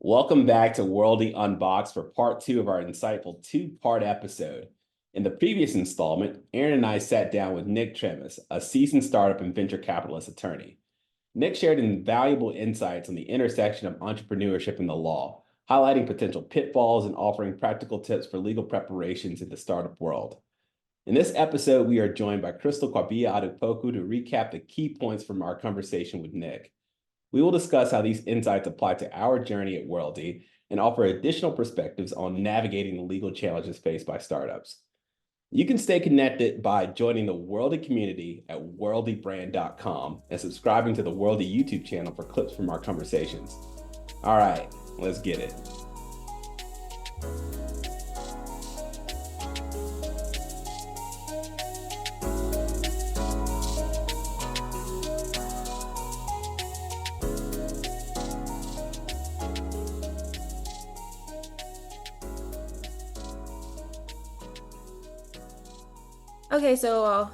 Welcome back to Worldie Unboxed for part two of our insightful two-part episode. In the previous installment, Aaron and I sat down with Nick Trimis, a seasoned startup and venture capitalist attorney. Nick shared invaluable insights on the intersection of entrepreneurship and the law, highlighting potential pitfalls and offering practical tips for legal preparations in the startup world. In this episode, we are joined by Crystal Kwabea Adu-Poku to recap the key points from our conversation with Nick. We will discuss how these insights apply to our journey at worldie and offer additional perspectives on navigating the legal challenges faced by startups. You can stay connected by joining the worldie community at worldiebrand.com and subscribing to the worldie YouTube channel for clips from our conversations. All right, let's get it. Okay, so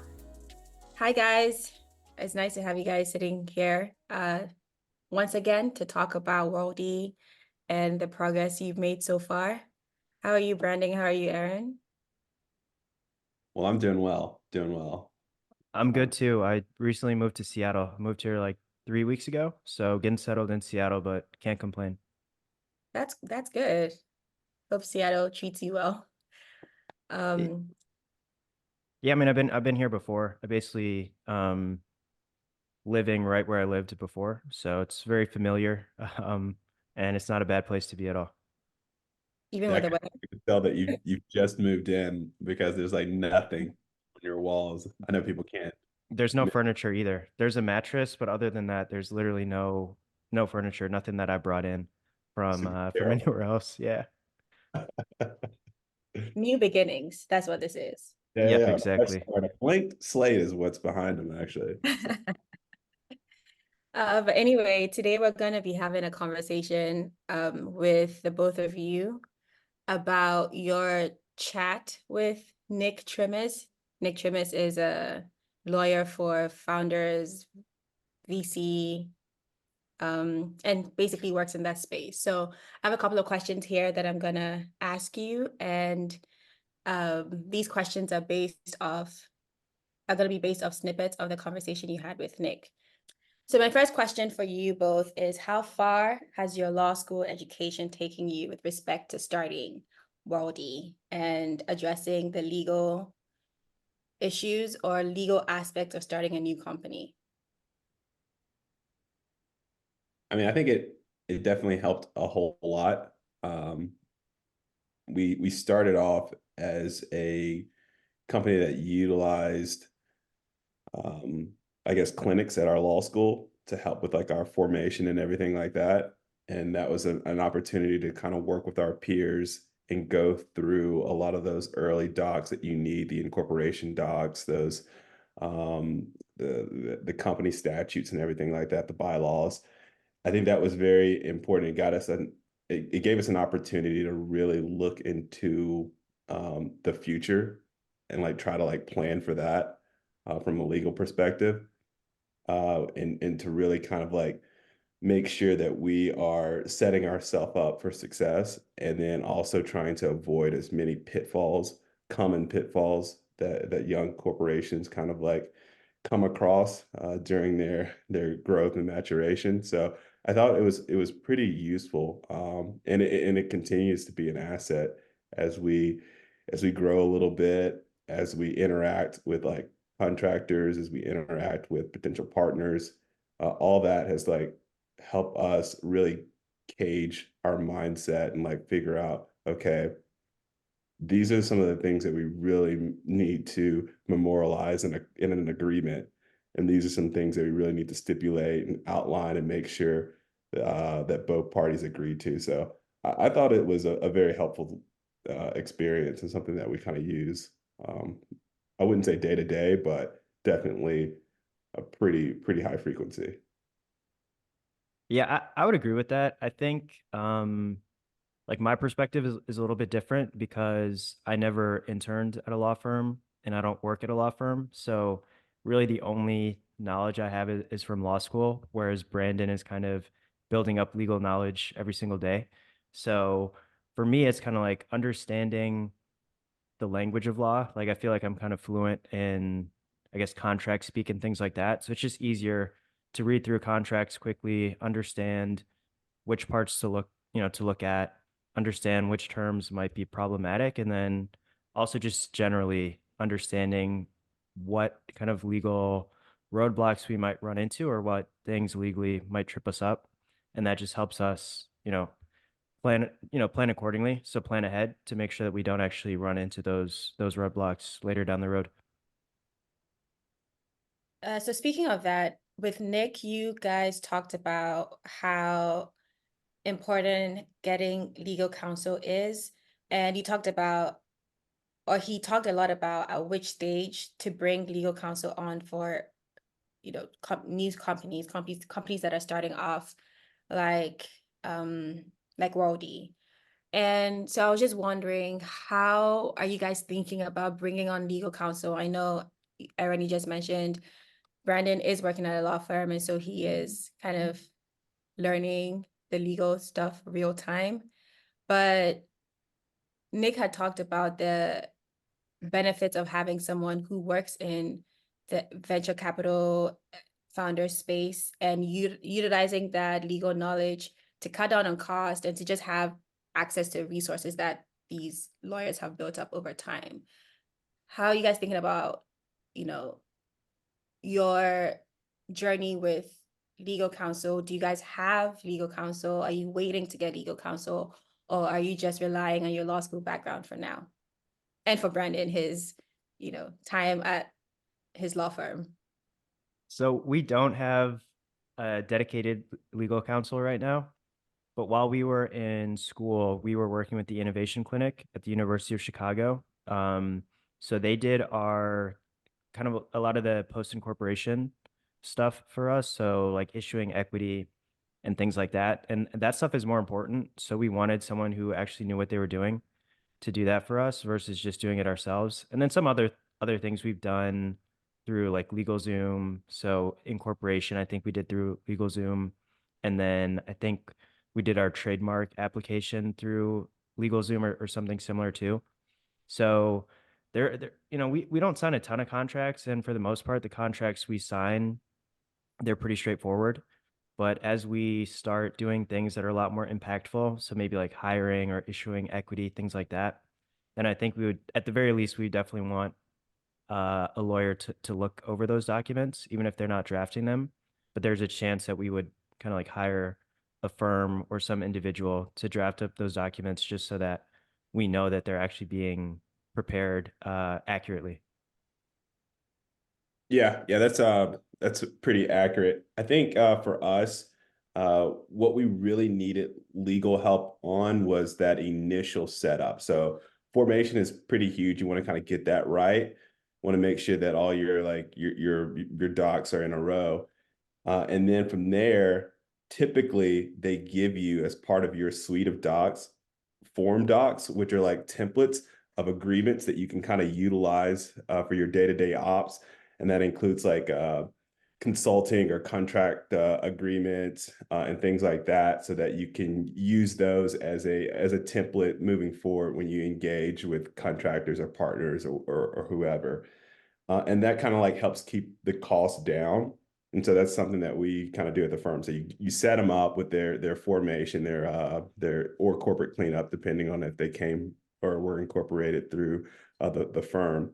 hi guys. It's nice to have you guys sitting here once again to talk about worldie and the progress you've made so far. How are you, Brandan? How are you, Aaron? Well, I'm doing well, I'm good too. I recently moved to Seattle. I moved here like 3 weeks ago, so getting settled in Seattle, but can't complain. That's good. Hope Seattle treats you well. Yeah, I mean, I've been here before. I basically living right where I lived before, so it's very familiar. And it's not a bad place to be at all. Even with the weather. You can tell that you've just moved in because there's like nothing on your walls. I know people can't. There's no furniture either. There's a mattress, but other than that, there's literally no furniture, nothing that I brought in from anywhere else. Yeah. New beginnings. That's what this is. Yep, exactly. A blank slate is what's behind them, actually. But anyway, today we're going to be having a conversation with the both of you about your chat with Nick Trimis. Nick Trimis is a lawyer for founders, VC, and basically works in that space. So I have a couple of questions here that I'm going to ask you, and these questions are going to be based off snippets of the conversation you had with Nick. So my first question for you both is, how far has your law school education taken you with respect to starting worldie and addressing the legal issues or legal aspects of starting a new company? I mean, I think it definitely helped a whole lot. We started off as a company that utilized I guess clinics at our law school to help with like our formation and everything like that. And that was an opportunity to kind of work with our peers and go through a lot of those early docs that you need, the incorporation docs, those the company statutes and everything like that, the bylaws. I think that was very important. It gave us an opportunity to really look into the future and like try to like plan for that from a legal perspective. And to really kind of like make sure that we are setting ourselves up for success, and then also trying to avoid as many common pitfalls that young corporations kind of like come across during their growth and maturation. So I thought it was pretty useful, and it continues to be an asset as we grow a little bit, as we interact with like contractors, as we interact with potential partners. All that has like helped us really cage our mindset and like figure out, okay, these are some of the things that we really need to memorialize in an agreement, and these are some things that we really need to stipulate and outline and make sure that both parties agree to. So I thought it was a very helpful experience and something that we kind of use. I wouldn't say day to day, but definitely a pretty high frequency. Yeah, I would agree with that. I think like my perspective is a little bit different because I never interned at a law firm and I don't work at a law firm. So really the only knowledge I have is from law school, whereas Brandan is kind of building up legal knowledge every single day. So for me, it's kind of like understanding the language of law. Like I feel like I'm kind of fluent in, I guess, contract speak and things like that. So it's just easier to read through contracts quickly, understand which parts to look, to look at, understand which terms might be problematic, and then also just generally understanding what kind of legal roadblocks we might run into or what things legally might trip us up. And that just helps us, plan accordingly. So plan ahead to make sure that we don't actually run into those roadblocks later down the road. So speaking of that, with Nick, you guys talked about how important getting legal counsel is, and you talked about, or he talked a lot about at which stage to bring legal counsel on for, news companies that are starting off, like worldie. And so I was just wondering, how are you guys thinking about bringing on legal counsel? I know Aaron, you just mentioned Brandan is working at a law firm, and so he is kind of learning the legal stuff real time. But Nick had talked about the benefits of having someone who works in the venture capital founder space and utilizing that legal knowledge to cut down on cost and to just have access to resources that these lawyers have built up over time. How are you guys thinking about, your journey with legal counsel? Do you guys have legal counsel? Are you waiting to get legal counsel, or are you just relying on your law school background for now? And for Brandan, his, time at his law firm. So we don't have a dedicated legal counsel right now. But while we were in school, we were working with the Innovation Clinic at the University of Chicago. So they did our kind of a lot of the post incorporation stuff for us. So like issuing equity and things like that. And that stuff is more important. So we wanted someone who actually knew what they were doing to do that for us versus just doing it ourselves. And then some other things we've done through like LegalZoom. So incorporation, I think we did through LegalZoom. And then I think we did our trademark application through LegalZoom or something similar too. So we don't sign a ton of contracts, and for the most part, the contracts we sign, they're pretty straightforward. But as we start doing things that are a lot more impactful, so maybe like hiring or issuing equity, things like that, then I think we would, at the very least, we definitely want a lawyer to look over those documents, even if they're not drafting them. But there's a chance that we would kind of like hire a firm or some individual to draft up those documents just so that we know that they're actually being prepared accurately. Yeah, that's pretty accurate. I think for us, what we really needed legal help on was that initial setup. So formation is pretty huge. You want to kind of get that right. Want to make sure that all your docs are in a row. And then from there, typically they give you as part of your suite of docs, form docs, which are like templates of agreements that you can kind of utilize for your day-to-day ops. And that includes like consulting or contract agreements and things like that, so that you can use those as a template moving forward when you engage with contractors or partners or whoever. And that kind of like helps keep the cost down. And so that's something that we kind of do at the firm. So you set them up with their formation, their or corporate cleanup, depending on if they came or were incorporated through the firm.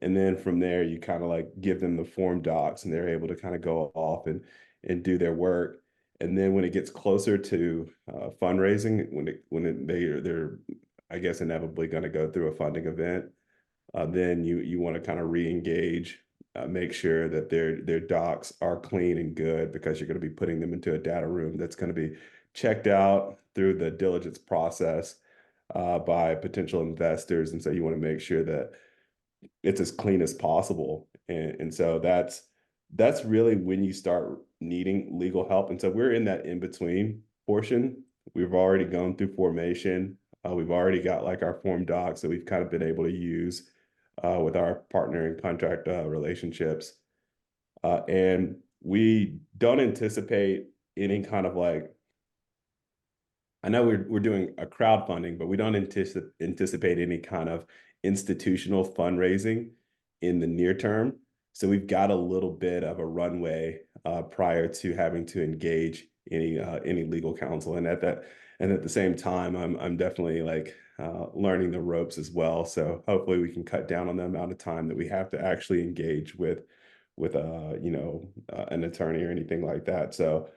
And then from there, you kind of like give them the form docs, and they're able to kind of go off and do their work. And then when it gets closer to fundraising, they're I guess inevitably going to go through a funding event, then you want to kind of re-engage, make sure that their docs are clean and good, because you're going to be putting them into a data room that's going to be checked out through the diligence process by potential investors. And so you want to make sure that it's as clean as possible. And so that's really when you start needing legal help. And so we're in that in-between portion. We've already gone through formation. We've already got like our form docs that we've kind of been able to use with our partner and contract relationships. And we don't anticipate any kind of like I know we're doing a crowdfunding, but we don't anticipate any kind of institutional fundraising in the near term. So we've got a little bit of a runway prior to having to engage any legal counsel. And at the same time, I'm definitely like learning the ropes as well. So hopefully we can cut down on the amount of time that we have to actually engage with an attorney or anything like that. So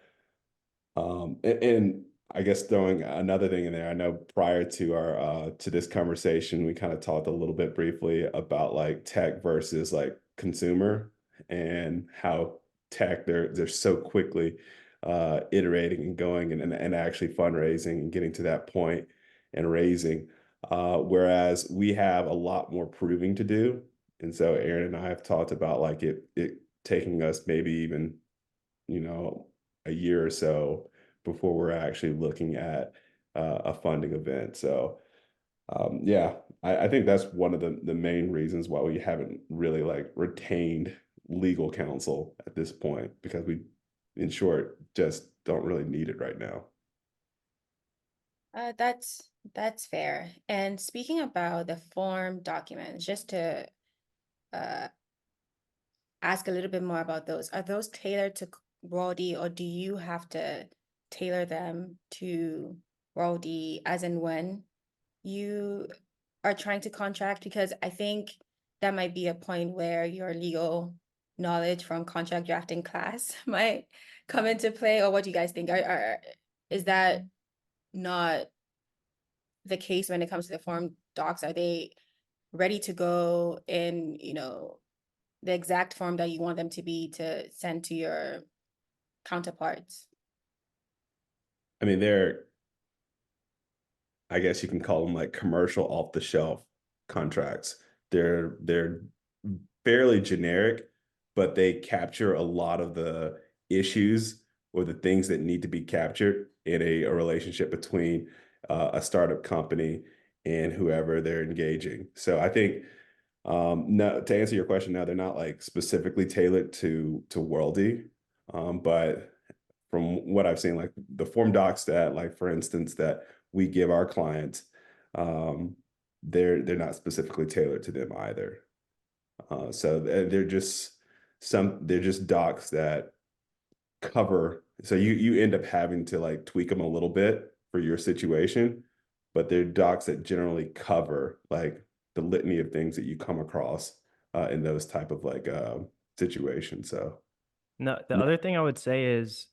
and I guess throwing another thing in there, I know prior to our to this conversation, we kind of talked a little bit briefly about like tech versus like consumer, and how tech they're so quickly iterating and going and actually fundraising and getting to that point and raising. Whereas we have a lot more proving to do. And so Aaron and I have talked about like it taking us maybe even, a year or so before we're actually looking at a funding event. So yeah, I think that's one of the main reasons why we haven't really like retained legal counsel at this point, because we, in short, just don't really need it right now. That's fair. And speaking about the form documents, just to uh, ask a little bit more about those, are those tailored to worldie, or do you have to tailor them to worldie as and when you are trying to contract? Because I think that might be a point where your legal knowledge from contract drafting class might come into play. Or what do you guys think? Is that not the case when it comes to the form docs? Are they ready to go in, the exact form that you want them to be to send to your counterparts? I mean, I guess you can call them like commercial off the shelf contracts. They're fairly generic, but they capture a lot of the issues or the things that need to be captured in a relationship between a startup company and whoever they're engaging. So I think no, to answer your question, no, they're not like specifically tailored to worldie, but from what I've seen, like the form docs that, like for instance, that we give our clients, um, they're not specifically tailored to them either. So they're just docs that cover. So you end up having to like tweak them a little bit for your situation, but they're docs that generally cover like the litany of things that you come across in those type of like situations. So No, the other thing I would say is,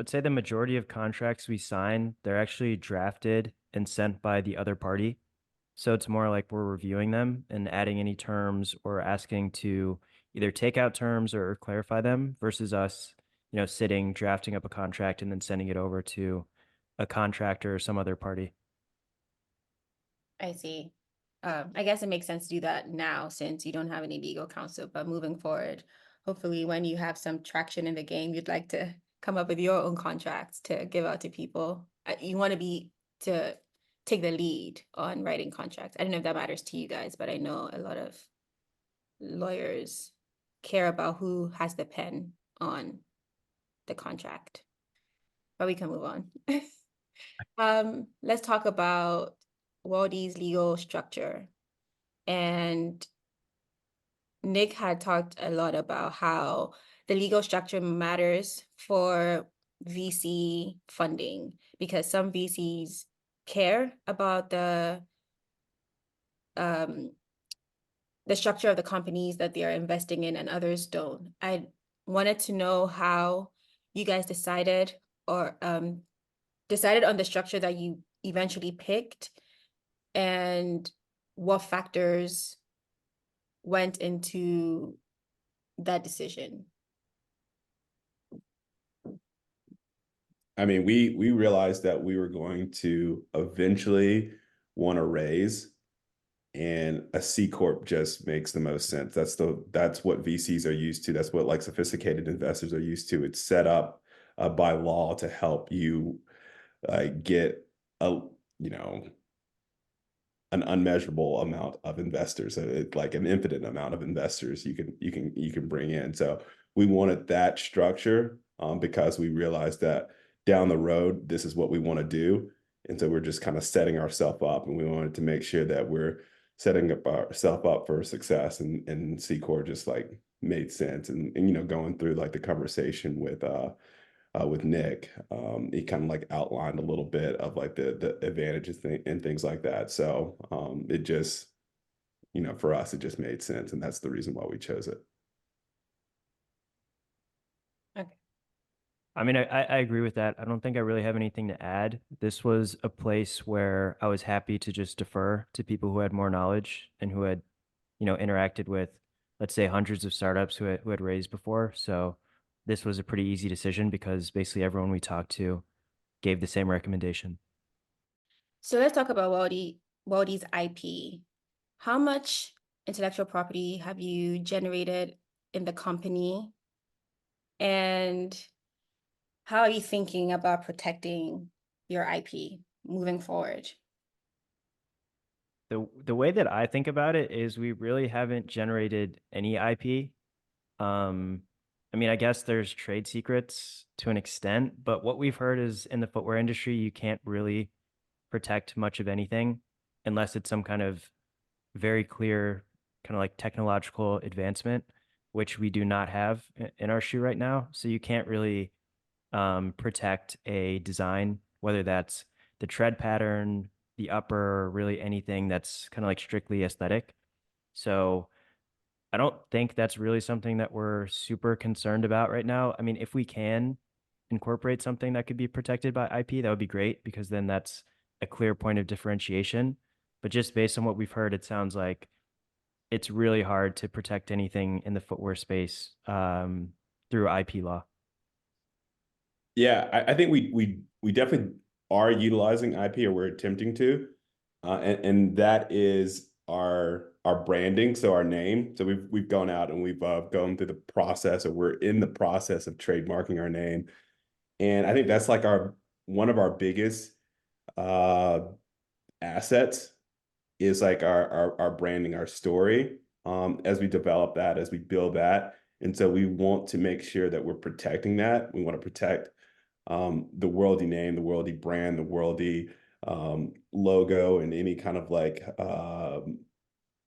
I'd say the majority of contracts we sign, they're actually drafted and sent by the other party. So it's more like we're reviewing them and adding any terms or asking to either take out terms or clarify them, versus us, sitting, drafting up a contract and then sending it over to a contractor or some other party. I see. I guess it makes sense to do that now since you don't have any legal counsel, but moving forward, hopefully when you have some traction in the game, you'd like to come up with your own contracts to give out to people. You want to take the lead on writing contracts. I don't know if that matters to you guys, but I know a lot of lawyers care about who has the pen on the contract. But we can move on. Let's talk about Waldie's legal structure. And Nick had talked a lot about how the legal structure matters for VC funding, because some VCs care about the structure of the companies that they are investing in and others don't. I wanted to know how you guys decided on the structure that you eventually picked, and what factors went into that decision. I mean, we realized that we were going to eventually want to raise, and a C corp just makes the most sense. That's what VCs are used to. That's what like sophisticated investors are used to. It's set up by law to help you get a an unmeasurable amount of investors. So it's like an infinite amount of investors you can bring in. So we wanted that structure because we realized that down the road, this is what we want to do. And so we're just kind of setting ourselves up, and we wanted to make sure that we're setting up ourselves up for success. And C-Corp just like made sense. And you know, going through like the conversation with Nick, he kind of like outlined a little bit of like the advantages and things like that. So it just, you know, for us, it just made sense, and that's the reason why we chose it. Okay. I mean, I agree with that. I don't think I really have anything to add. This was a place where I was happy to just defer to people who had more knowledge and who had, you know, interacted with, let's say, hundreds of startups who had raised before. So this was a pretty easy decision because basically everyone we talked to gave the same recommendation. So let's talk about Worldie's IP. How much intellectual property have you generated in the company? And how are you thinking about protecting your IP moving forward? The way that I think about it is we really haven't generated any IP. I mean, I guess there's trade secrets to an extent, but what we've heard is in the footwear industry, you can't really protect much of anything unless it's some kind of very clear kind of like technological advancement, which we do not have in our shoe right now. So you can't really protect a design, whether that's the tread pattern, the upper, or really anything that's kind of like strictly aesthetic. So I don't think that's really something that we're super concerned about right now. I mean, if we can incorporate something that could be protected by IP, that would be great because then that's a clear point of differentiation. But just based on what we've heard, it sounds like it's really hard to protect anything in the footwear space through IP law. Yeah, I think we definitely are utilizing IP, or we're attempting to, and that is our branding, so our name. So we've gone out and we've gone through the process, or we're in the process of trademarking our name, and I think that's like our one of our biggest uh, assets is like our branding, our story. As we develop that, as we build that, and so we want to make sure that we're protecting that. We want to protect the worldie name, the worldie brand, the worldie logo, and any kind of like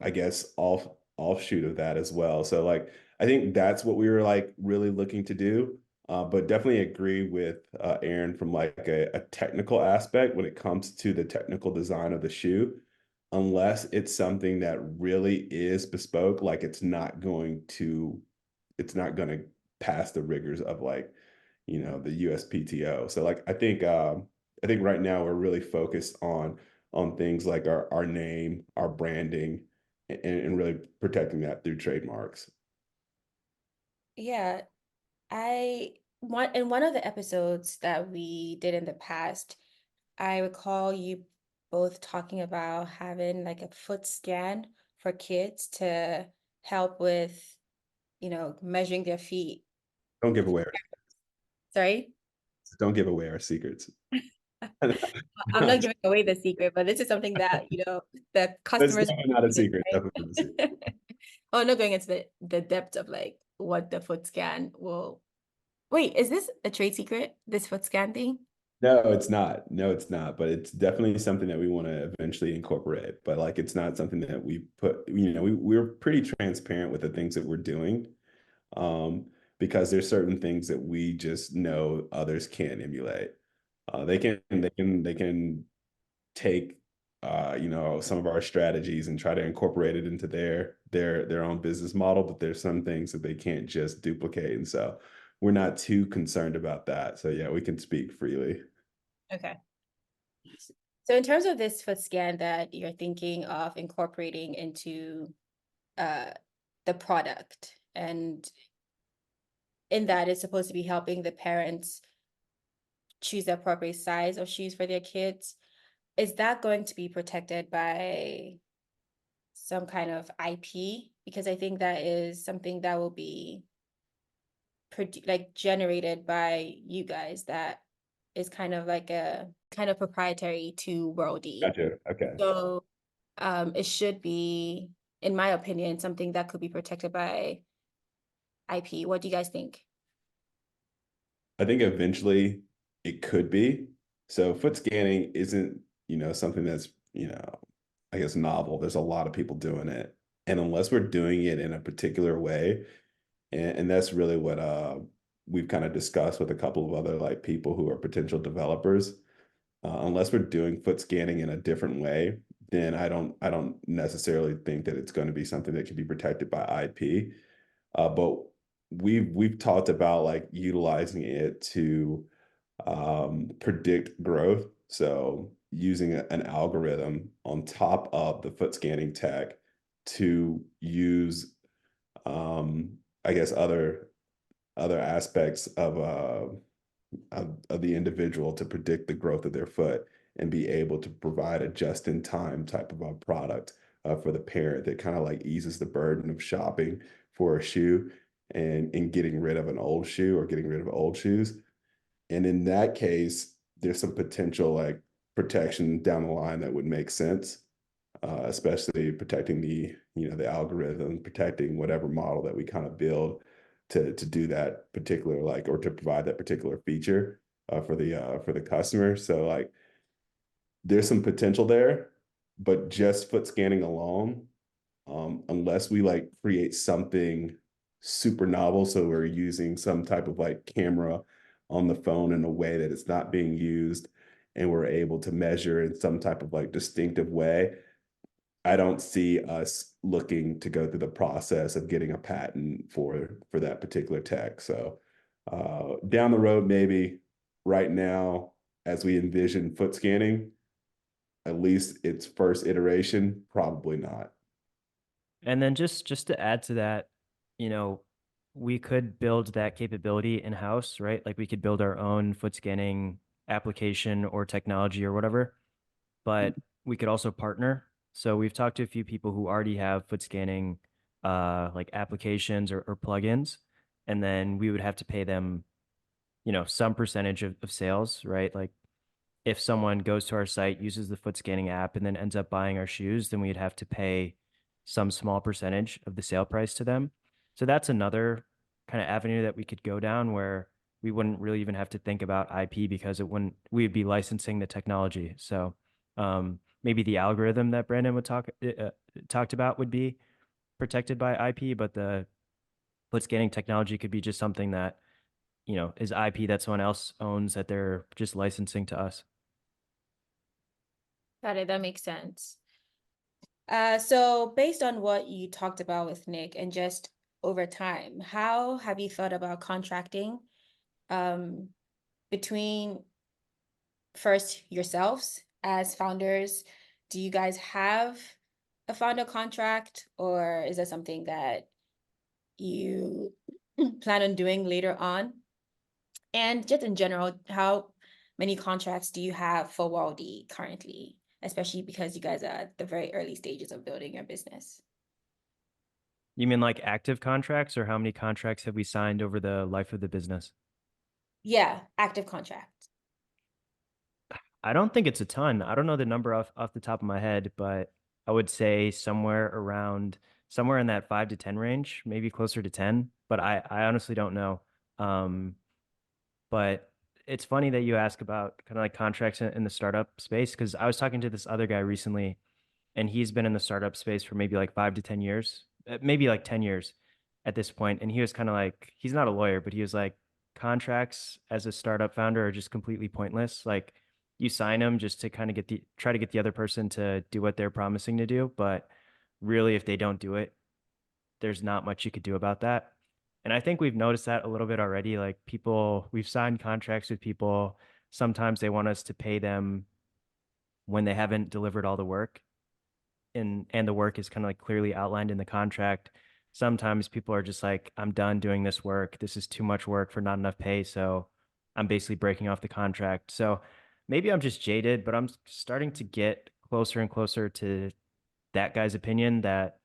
I guess offshoot of that as well. So like I think that's what we were like really looking to do. But definitely agree with Aaron from like a technical aspect when it comes to the technical design of the shoe. Unless it's something that really is bespoke, like it's not going to pass the rigors of like, you know, the USPTO. So like I think right now we're really focused on things like our name, our branding, and really protecting that through trademarks. Yeah, in one of the episodes that we did in the past, I recall you both talking about having like a foot scan for kids to help with, measuring their feet. Don't give away Sorry? don't give away our secrets. I'm not giving away the secret, but this is something that, the That's customers definitely not a using, secret. right? Definitely not a secret. Oh, not going into the depth of like what the foot scan will. Wait, is this a trade secret? This foot scan thing? No, it's not. No, it's not. But it's definitely something that we want to eventually incorporate. But like, it's not something that we put. You know, we're pretty transparent with the things that we're doing, um, because there's certain things that we just know others can't emulate. They can take you know, some of our strategies and try to incorporate it into their own business model, but there's some things that they can't just duplicate. And so we're not too concerned about that. So yeah, we can speak freely. Okay. So in terms of this foot scan that you're thinking of incorporating into uh, the product, and in that it's supposed to be helping the parents choose the appropriate size of shoes for their kids, is that going to be protected by some kind of IP? Because I think that is something that will be like generated by you guys that is kind of like a kind of proprietary to Worldie. Gotcha. Okay. So it should be, in my opinion, something that could be protected by IP. What do you guys think? I think eventually it could be. So foot scanning isn't, something that's, I guess novel. There's a lot of people doing it. And unless we're doing it in a particular way, and that's really what we've kind of discussed with a couple of other like people who are potential developers. Unless we're doing foot scanning in a different way, then I don't necessarily think that it's going to be something that can be protected by IP. But we've talked about like utilizing it to predict growth. So using an algorithm on top of the foot scanning tech to use, I guess, other aspects of the individual to predict the growth of their foot and be able to provide a just-in-time type of a product for the parent that kind of like eases the burden of shopping for a shoe and getting rid of an old shoe or getting rid of old shoes. And in that case, there's some potential like protection down the line that would make sense, especially protecting the algorithm, protecting whatever model that we kind of build to do that particular like or to provide that particular feature for the customer. So like there's some potential there, but just foot scanning alone, unless we like create something super novel, so we're using some type of like camera on the phone in a way that it's not being used, and we're able to measure in some type of like distinctive way, I don't see us looking to go through the process of getting a patent for that particular tech. So down the road, maybe. Right now, as we envision foot scanning, at least its first iteration, probably not. And then just to add to that, you know, we could build that capability in-house, right? Like we could build our own foot scanning application or technology or whatever, but we could also partner. So we've talked to a few people who already have foot scanning like applications or plugins, and then we would have to pay them, you know, some percentage of sales, right? Like if someone goes to our site, uses the foot scanning app, and then ends up buying our shoes, then we'd have to pay some small percentage of the sale price to them. So that's another kind of avenue that we could go down where we wouldn't really even have to think about IP because it wouldn't, we'd be licensing the technology. So maybe the algorithm that Brandan would talked about would be protected by IP, but the foot scanning technology could be just something that, you know, is IP that someone else owns that they're just licensing to us. Got it. That makes sense. So based on what you talked about with Nick and just over time, how have you thought about contracting between first yourselves as founders? Do you guys have a founder contract, or is that something that you plan on doing later on? And just in general, how many contracts do you have for worldie currently, especially because you guys are at the very early stages of building your business? You mean like active contracts, or how many contracts have we signed over the life of the business? Yeah, active contract. I don't think it's a ton. I don't know the number off the top of my head, but I would say somewhere in that 5 to 10 range, maybe closer to 10, but I honestly don't know. Um, but it's funny that you ask about kind of like contracts in the startup space, because I was talking to this other guy recently, and he's been in the startup space for maybe like 5 to 10 years, maybe like 10 years at this point. And he was kind of like, he's not a lawyer, but he was like, contracts as a startup founder are just completely pointless. Like you sign them just to kind of try to get the other person to do what they're promising to do. But really, if they don't do it, there's not much you could do about that. And I think we've noticed that a little bit already. Like we've signed contracts with people. Sometimes they want us to pay them when they haven't delivered all the work, and the work is kind of like clearly outlined in the contract. Sometimes people are just like, I'm done doing this work. This is too much work for not enough pay. So I'm basically breaking off the contract. So maybe I'm just jaded, but I'm starting to get closer and closer to that guy's opinion that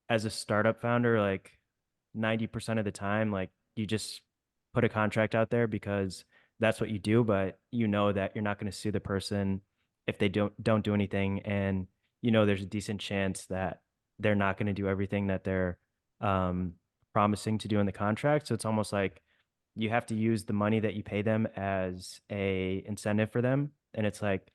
as a startup founder, like 90% of the time, like you just put a contract out there because that's what you do, but you know that you're not going to sue the person if they don't do anything, and you know there's a decent chance that they're not going to do everything that they're um promising to do in the contract. So it's almost like you have to use the money that you pay them as a incentive for them. And it's like,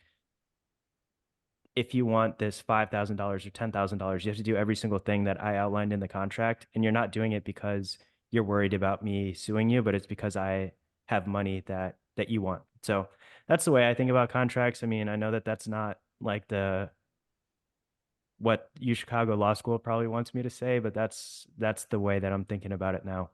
if you want this $5,000 or $10,000, you have to do every single thing that I outlined in the contract. And you're not doing it because you're worried about me suing you, but it's because I have money that you want. So that's the way I think about contracts. I mean, I know that that's not like what U Chicago Law School probably wants me to say, but that's the way that I'm thinking about it now.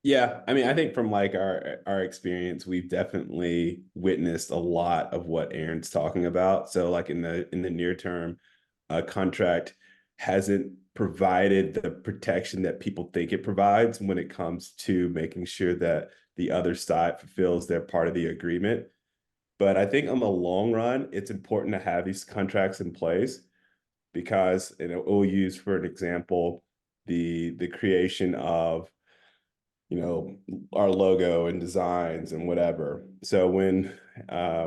Yeah, I mean, I think from like our experience, we've definitely witnessed a lot of what Aaron's talking about. So like in the near term, a contract hasn't provided the protection that people think it provides when it comes to making sure that the other side fulfills their part of the agreement. But I think on the long run, it's important to have these contracts in place because, and we'll use for an example, the creation of our logo and designs and whatever. So when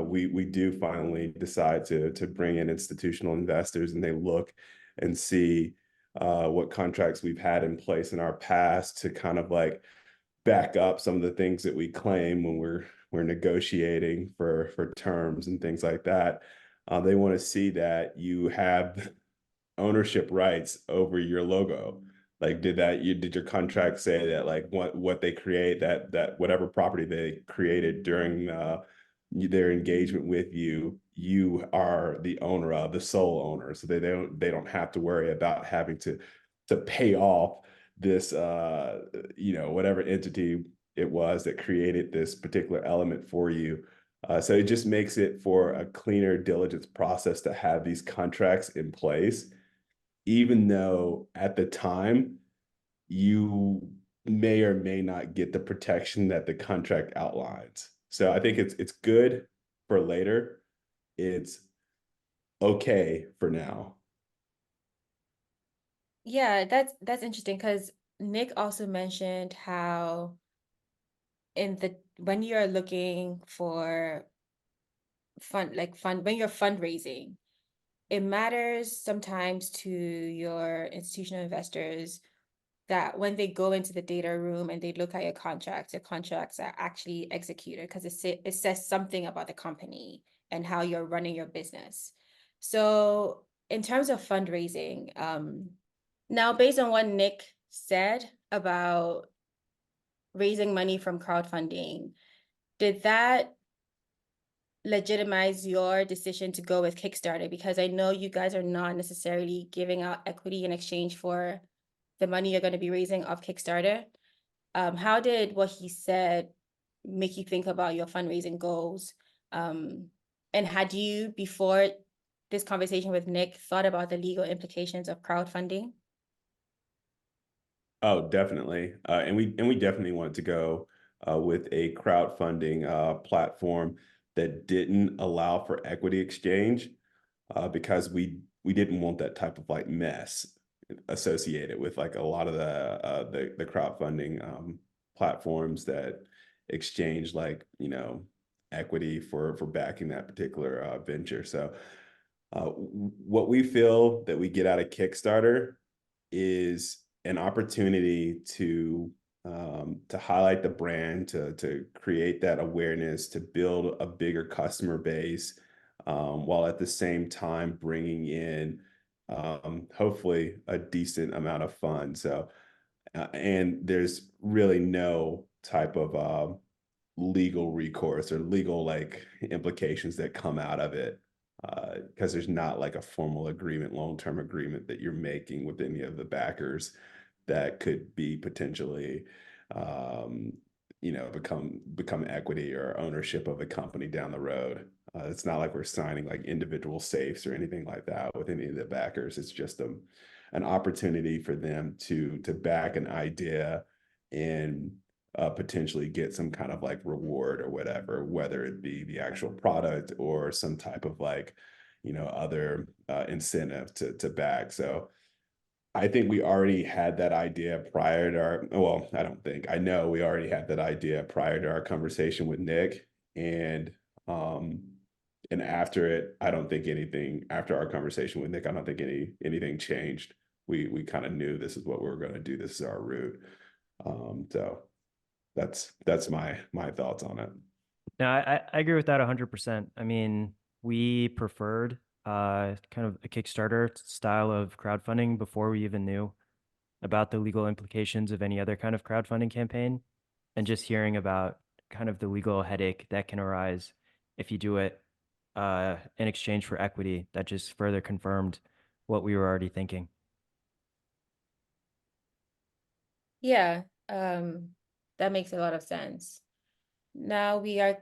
we do finally decide to bring in institutional investors and they look and see what contracts we've had in place in our past to kind of like back up some of the things that we claim when we're negotiating for terms and things like that, they want to see that you have ownership rights over your logo. Like, did your contract say that like what they create, that whatever property they created during their engagement with you, you are the owner of, the sole owner, so they don't have to worry about having to pay off this whatever entity it was that created this particular element for you. So it just makes it for a cleaner diligence process to have these contracts in place, even though at the time you may or may not get the protection that the contract outlines. So I think it's good for later. It's okay for now. Yeah, that's interesting because Nick also mentioned how when you're looking for when you're fundraising, it matters sometimes to your institutional investors that when they go into the data room and they look at your contracts are actually executed because it says something about the company and how you're running your business. So in terms of fundraising, now based on what Nick said about raising money from crowdfunding, did that legitimize your decision to go with Kickstarter? Because I know you guys are not necessarily giving out equity in exchange for the money you're going to be raising off Kickstarter. How did what he said make you think about your fundraising goals? And had you, before this conversation with Nick, thought about the legal implications of crowdfunding? Oh, definitely. And we definitely wanted to go with a crowdfunding platform that didn't allow for equity exchange, because we didn't want that type of like mess associated with like a lot of the crowdfunding platforms that exchange like equity for backing that particular venture. So what we feel that we get out of Kickstarter is an opportunity to highlight the brand, to create that awareness, to build a bigger customer base, while at the same time bringing in hopefully a decent amount of funds. So, and there's really no type of legal recourse or legal like implications that come out of it, because there's not like a formal agreement, long-term agreement that you're making with any of the backers that could be potentially become equity or ownership of a company down the road. It's not like we're signing like individual safes or anything like that with any of the backers. It's just an opportunity for them to back an idea and potentially get some kind of like reward or whatever, whether it be the actual product or some type of like other incentive to back. So I think we already had that idea prior to well, I don't think, I know we already had that idea prior to our conversation with Nick. Um, and after it, I don't think anything, after our conversation with Nick, I don't think anything changed. We kind of knew this is what we were going to do. This is our route. So that's my thoughts on it. No, I agree with that 100%. I mean, we preferred kind of a Kickstarter style of crowdfunding before we even knew about the legal implications of any other kind of crowdfunding campaign, and just hearing about kind of the legal headache that can arise if you do it in exchange for equity, that just further confirmed what we were already thinking. Yeah, that makes a lot of sense. Now we are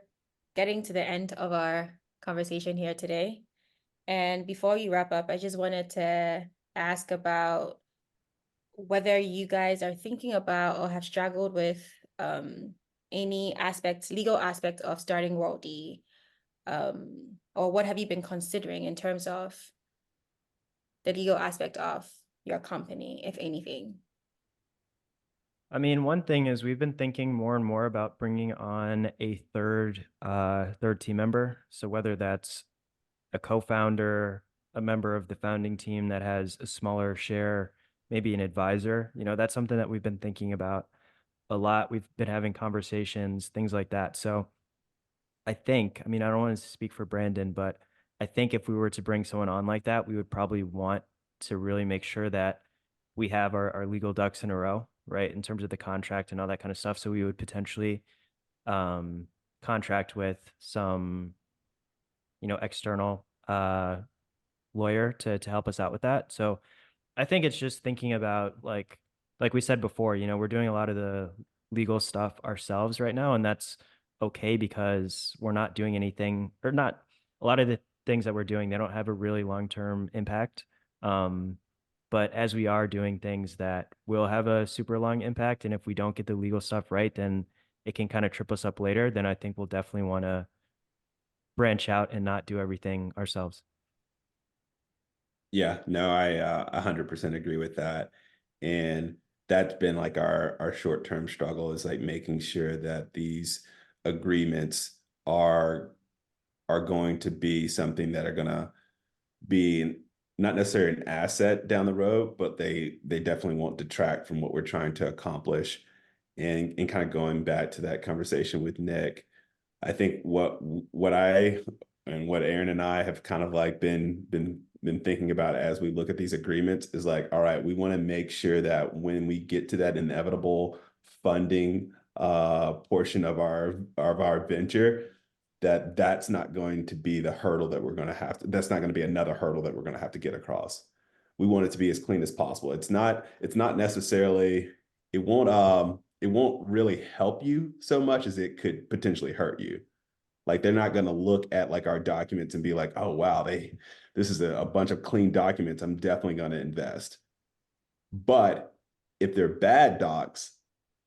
getting to the end of our conversation here today. And before you wrap up, I just wanted to ask about whether you guys are thinking about or have struggled with any aspects, legal aspects of starting worldie, or what have you been considering in terms of the legal aspect of your company, if anything? I mean, one thing is we've been thinking more and more about bringing on a third team member. So whether that's a co-founder, a member of the founding team that has a smaller share, maybe an advisor, that's something that we've been thinking about a lot. We've been having conversations, things like that. So I mean, I don't want to speak for Brandan, but I think if we were to bring someone on like that, we would probably want to really make sure that we have our legal ducks in a row, right? In terms of the contract and all that kind of stuff. So we would potentially contract with some, external lawyer to help us out with that. So I think it's just thinking about like we said before, we're doing a lot of the legal stuff ourselves right now, and that's okay because we're not doing anything, or not a lot of the things that we're doing, they don't have a really long-term impact. But as we are doing things that will have a super long impact, and if we don't get the legal stuff right, then it can kind of trip us up later, then I think we'll definitely want to branch out and not do everything ourselves. Yeah, no, I 100% agree with that. And that's been like our short-term struggle, is like making sure that these agreements are going to be something that are going to be not necessarily an asset down the road, but they definitely won't detract from what we're trying to accomplish. And kind of going back to that conversation with Nick, I think what I and what Aaron and I have kind of like been thinking about as we look at these agreements is like, all right, we want to make sure that when we get to that inevitable funding portion of our venture, that's not going to be the hurdle that we're going to have to, that's not going to be another hurdle that we're going to have to get across. We want it to be as clean as possible. It's not necessarily, it won't really help you so much as it could potentially hurt you. Like, they're not going to look at like our documents and be like, oh wow, this is a bunch of clean documents, I'm definitely going to invest. But if they're bad docs,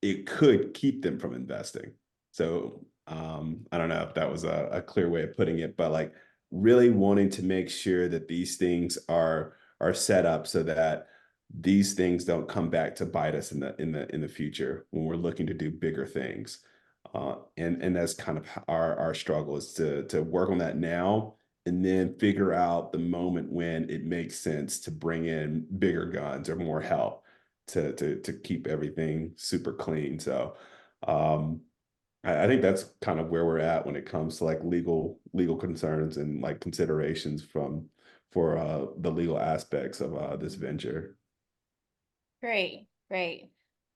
it could keep them from investing. So I don't know if that was a clear way of putting it, but like really wanting to make sure that these things are set up so that these things don't come back to bite us in the future when we're looking to do bigger things. And that's kind of our struggle, is to work on that now, and then figure out the moment when it makes sense to bring in bigger guns or more help to keep everything super clean. So I think that's kind of where we're at when it comes to like legal concerns and like considerations for the legal aspects of this venture. Great, great.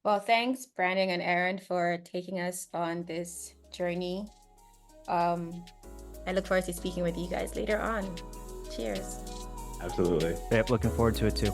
Well, thanks, Brandan and Aaron, for taking us on this journey. I look forward to speaking with you guys later on. Cheers. Absolutely. Yep, looking forward to it too.